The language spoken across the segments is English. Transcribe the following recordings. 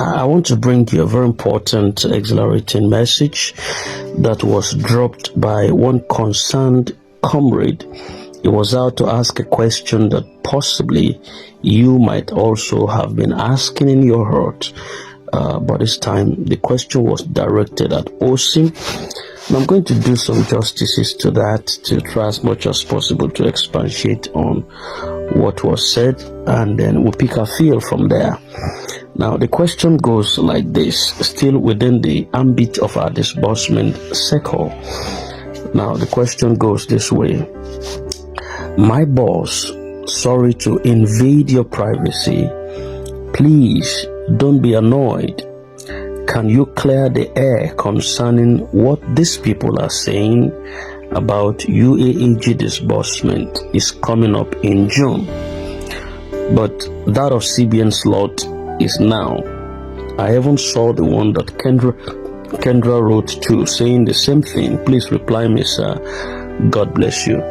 I want to bring you a very important, exhilarating message that was dropped by one concerned comrade. He was out to ask a question that possibly you might also have been asking in your heart. But this time, the question was directed at Osim. And I'm going to do some justices to that to try as much as possible to expatiate on what was said, and then we'll pick a feel from there. Now, the question goes like this, still within the ambit of our disbursement cycle. Now, the question goes this way. My boss, sorry to invade your privacy. Please don't be annoyed. Can you clear the air concerning what these people are saying about UAAG disbursement is coming up in June, but that of CBN slot is now? I even saw the one that Kendra wrote to saying the same thing. Please reply me, sir. God bless you.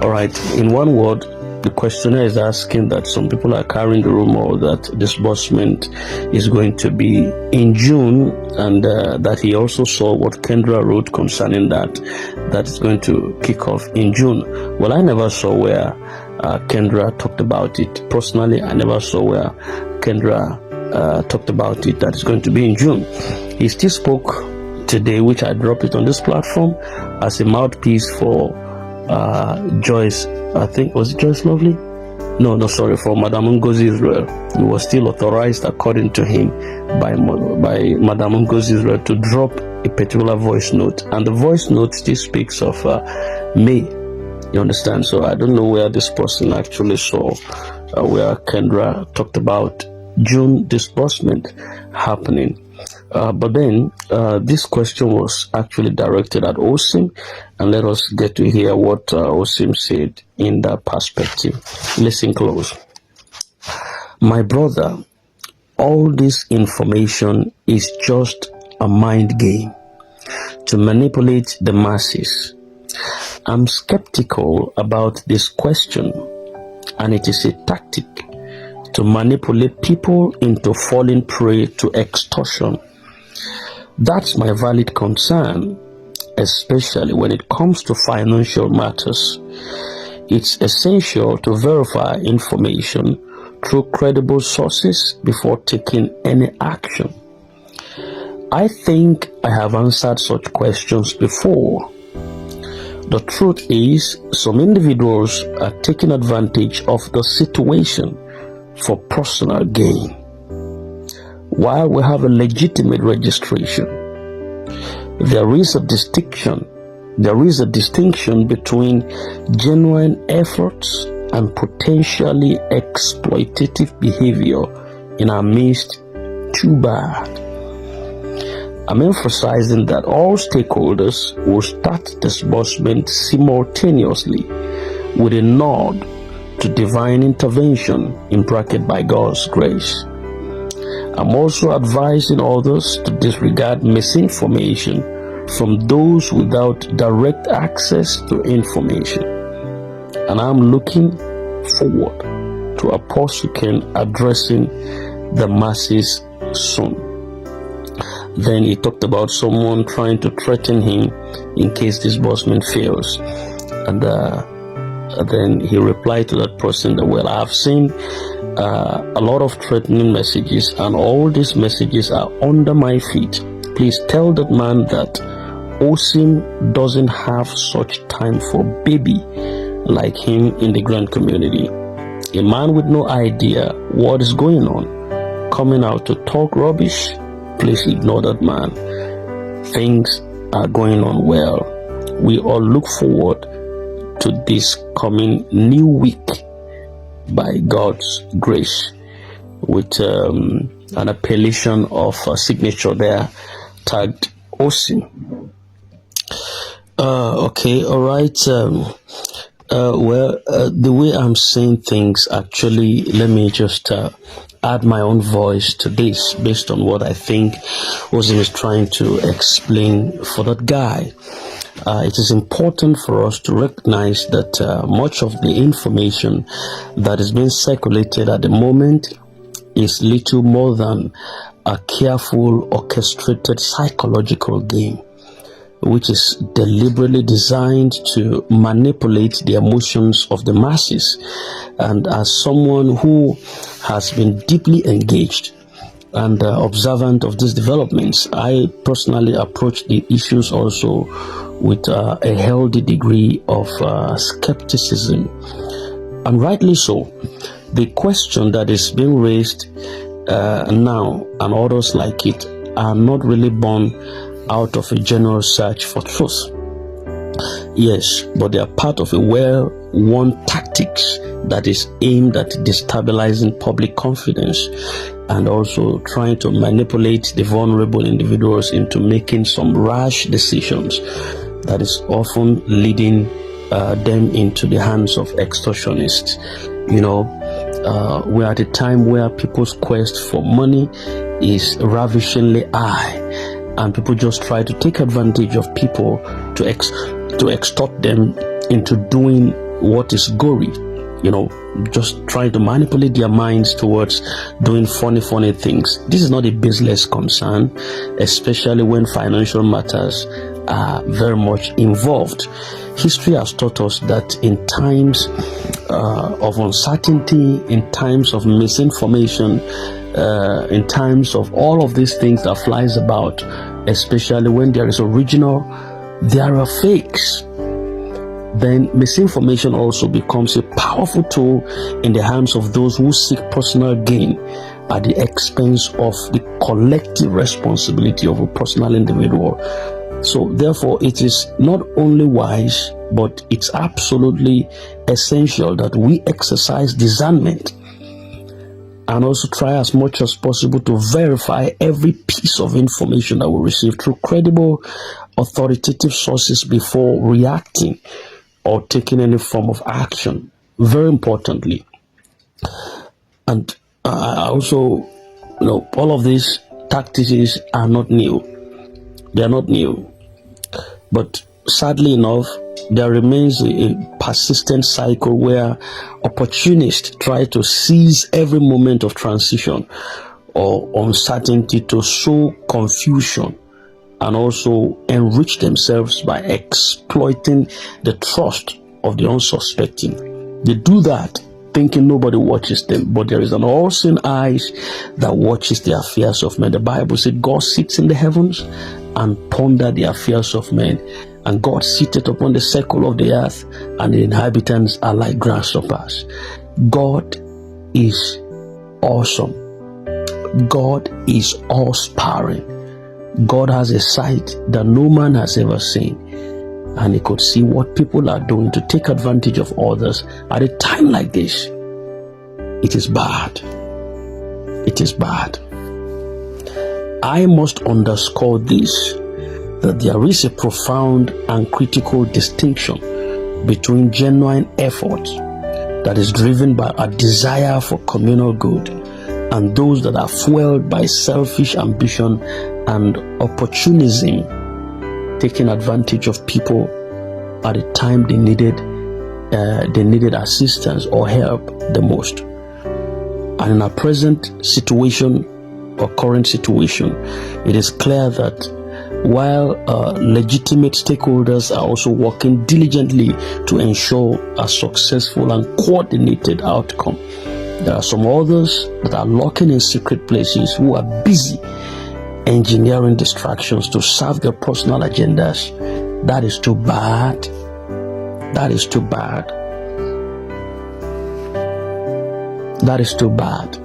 All right. In one word, the questioner is asking that some people are carrying the rumor that disbursement is going to be in June, and that he also saw what Kendra wrote concerning that it's going to kick off in June. Well, I never saw where Kendra talked about it. Personally, I never saw where Kendra talked about it that it's going to be in June. He still spoke today, which I dropped it on this platform as a mouthpiece for Joyce. I think, was it Joyce Lovely? No, sorry, for Madam Ngozi Israel. He was still authorized, according to him, by Madam Ngozi Israel to drop a particular voice note. And the voice note still speaks of May. You understand? So I don't know where this person actually saw where Kendra talked about June disbursement happening. But then this question was actually directed at Osim, and let us get to hear what Osim said in that perspective. Listen close. My brother, all this information is just a mind game to manipulate the masses. I'm skeptical about this question, and it is a tactic to manipulate people into falling prey to extortion. That's my valid concern, especially when it comes to financial matters. It's essential to verify information through credible sources before taking any action. I think I have answered such questions before. The truth is, some individuals are taking advantage of the situation for personal gain. While we have a legitimate registration, there is a distinction between genuine efforts and potentially exploitative behavior in our midst. Too bad. I'm emphasizing that all stakeholders will start disbursement simultaneously with a nod to divine intervention, in bracket by God's grace. I'm also advising others to disregard misinformation from those without direct access to information. And I'm looking forward to Apostle Ken addressing the masses soon. Then he talked about someone trying to threaten him in case disbursement fails. And then he replied to that person that, well, I've seen a lot of threatening messages, and all these messages are under my feet. Please tell that man that Osim doesn't have such time for baby like him in the grand community. A man with no idea what is going on, coming out to talk rubbish. Please ignore that man. Things are going on well. We all look forward to this coming new week by God's grace, with an appellation of a signature there tagged Osim. Okay, all right. The way I'm saying things, actually, let me just add my own voice to this based on what I think Osim is trying to explain for that guy. It is important for us to recognize that much of the information that is being circulated at the moment is little more than a careful, orchestrated psychological game, which is deliberately designed to manipulate the emotions of the masses. And as someone who has been deeply engaged and observant of these developments, I personally approach the issues also with a healthy degree of skepticism, and rightly so. The question that is being raised now, and others like it, are not really born out of a general search for truth. Yes, but they are part of a well-worn tactics that is aimed at destabilizing public confidence and also trying to manipulate the vulnerable individuals into making some rash decisions that is often leading them into the hands of extortionists. We're at a time where people's quest for money is ravishingly high, and people just try to take advantage of people to extort them into doing what is gory. Just trying to manipulate their minds towards doing funny things. This is not a baseless concern, especially when financial matters are very much involved. History has taught us that in times of uncertainty, in times of misinformation, in times of all of these things that flies about, especially when there is original, there are fakes. Then misinformation also becomes a powerful tool in the hands of those who seek personal gain at the expense of the collective responsibility of a personal individual. So therefore, it is not only wise, but it's absolutely essential that we exercise discernment and also try as much as possible to verify every piece of information that we receive through credible, authoritative sources before reacting or taking any form of action. Very importantly. And I also, all of these tactics are not new. They are not new. But sadly enough, there remains a persistent cycle where opportunists try to seize every moment of transition or uncertainty to sow confusion and also enrich themselves by exploiting the trust of the unsuspecting. They do that thinking nobody watches them, but there is an all-seeing eyes that watches the affairs of men. The Bible says God sits in the heavens and ponder the affairs of men, and God sitteth upon the circle of the earth, and the inhabitants are like grasshoppers. God is awesome. God is all-sparing. God has a sight that no man has ever seen, and he could see what people are doing to take advantage of others at a time like this. It is bad. It is bad. I must underscore this, that there is a profound and critical distinction between genuine effort that is driven by a desire for communal good and those that are fueled by selfish ambition and opportunism, taking advantage of people at the time they needed assistance or help the most. And in our present situation or current situation, it is clear that while legitimate stakeholders are also working diligently to ensure a successful and coordinated outcome, there are some others that are lurking in secret places who are busy engineering distractions to serve their personal agendas. That is too bad. That is too bad. That is too bad.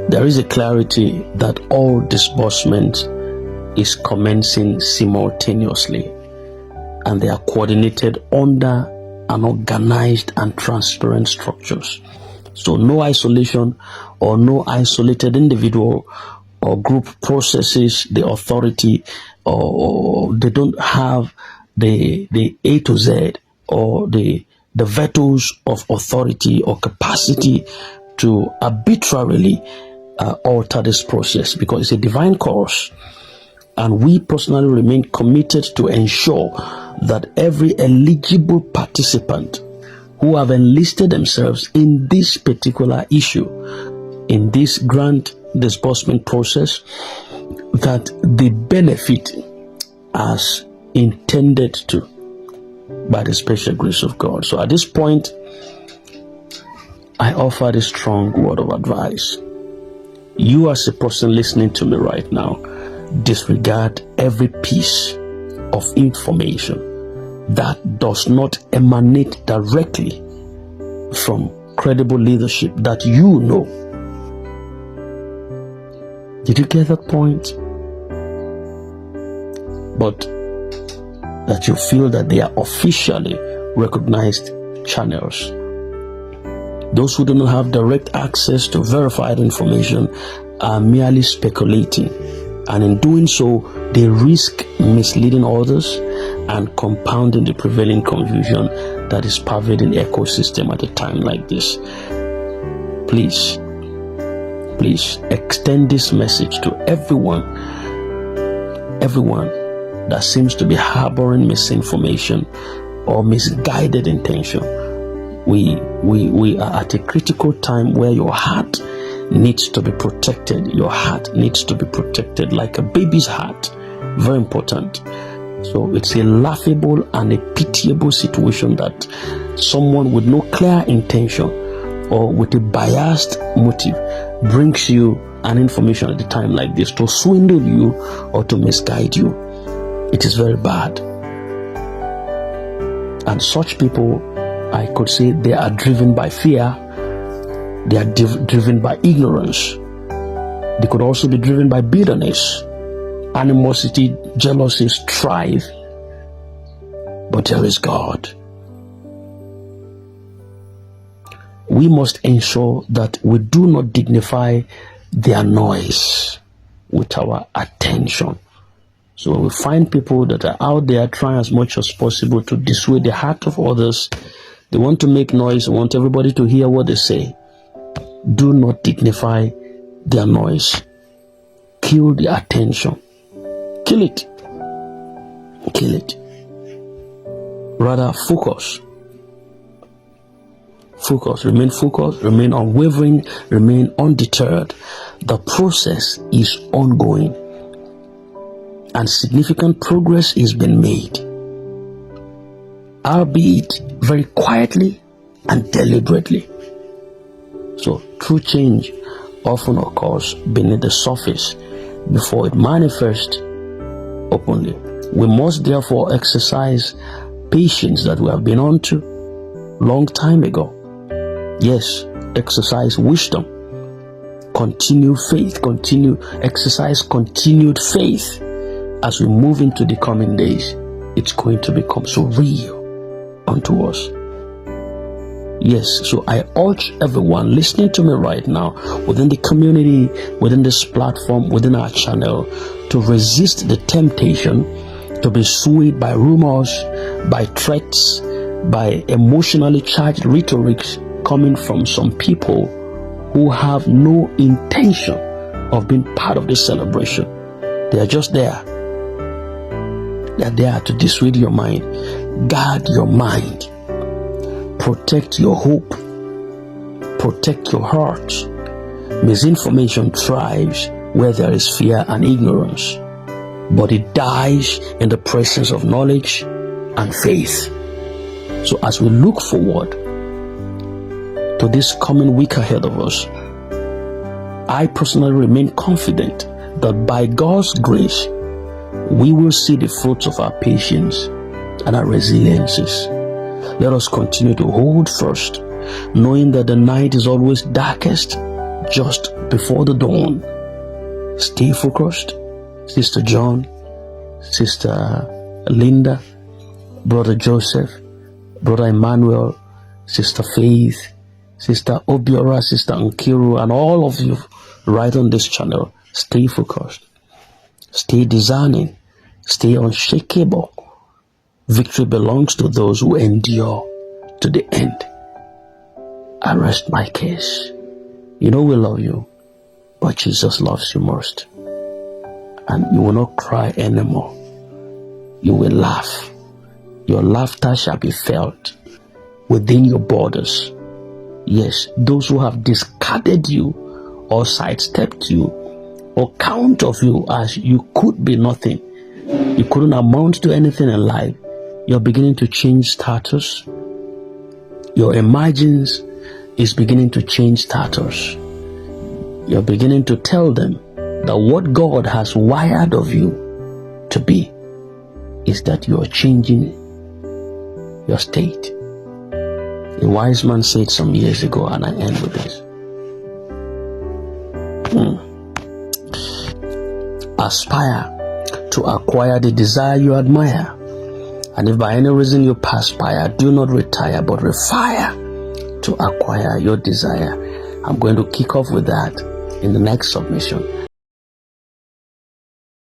There is a clarity that all disbursement is commencing simultaneously, and they are coordinated under an organized and transparent structures. So no isolation or no isolated individual or group processes the authority, or they don't have the A to Z or the vetoes of authority or capacity to arbitrarily alter this process, because it's a divine course. And we personally remain committed to ensure that every eligible participant who have enlisted themselves in this particular issue, in this grand disbursement process that they benefit as intended to by the special grace of God. So at this point, I offer this strong word of advice. You as a person listening to me right now, disregard every piece of information that does not emanate directly from credible leadership that you know. Did you get that point? But that you feel that they are officially recognized channels. Those who do not have direct access to verified information are merely speculating, and in doing so, they risk misleading others and compounding the prevailing confusion that is pervading the ecosystem at a time like this. Please extend this message to everyone that seems to be harboring misinformation or misguided intention. We are at a critical time where your heart needs to be protected. Your heart needs to be protected like a baby's heart. Very important. So it's a laughable and a pitiable situation that someone with no clear intention or with a biased motive brings you an information at a time like this to swindle you or to misguide you. It is very bad. And such people, I could say, they are driven by fear. They are driven by ignorance. They could also be driven by bitterness, animosity, jealousy, strife. But there is God. We must ensure that we do not dignify their noise with our attention. So when we find people that are out there trying as much as possible to dissuade the heart of others, they want to make noise, they want everybody to hear what they say. Do not dignify their noise. Kill the attention. Kill it. Kill it. Rather, focus. Focus. Remain unwavering, remain undeterred. The process is ongoing, and significant progress is being made, albeit very quietly and deliberately. So true change often occurs beneath the surface before it manifests openly. We must therefore exercise patience that we have been on to long time ago. Yes, exercise wisdom, continue faith, exercise continued faith. As we move into the coming days, it's going to become so real unto us. Yes, so I urge everyone listening to me right now, within the community, within this platform, within our channel, to resist the temptation to be swayed by rumors, by threats, by emotionally charged rhetorics coming from some people who have no intention of being part of this celebration. They are just there. They are there to dissuade your mind. Guard your mind. Protect your hope. Protect your heart. Misinformation thrives where there is fear and ignorance, but it dies in the presence of knowledge and faith. So as we look forward to this coming week ahead of us, I personally remain confident that by God's grace, we will see the fruits of our patience and our resiliences. Let us continue to hold first, knowing that the night is always darkest just before the dawn. Stay focused. Sister John, Sister Linda, Brother Joseph, Brother Emmanuel, Sister Faith, Sister Obiora, Sister Nkiru, and all of you right on this channel, stay focused. Stay discerning. Stay unshakable. Victory belongs to those who endure to the end. I rest my case. You know we love you, but Jesus loves you most. And you will not cry anymore. You will laugh. Your laughter shall be felt within your borders. Yes, those who have discarded you or sidestepped you or count of you as you could be nothing, you couldn't amount to anything in life, you're beginning to change status. Your emergence is beginning to change status. You're beginning to tell them that what God has wired of you to be is that you are changing your state. A wise man said some years ago, and I end with this. Aspire to acquire the desire you admire. And if by any reason you perspire, do not retire, but refire to acquire your desire. I'm going to kick off with that in the next submission.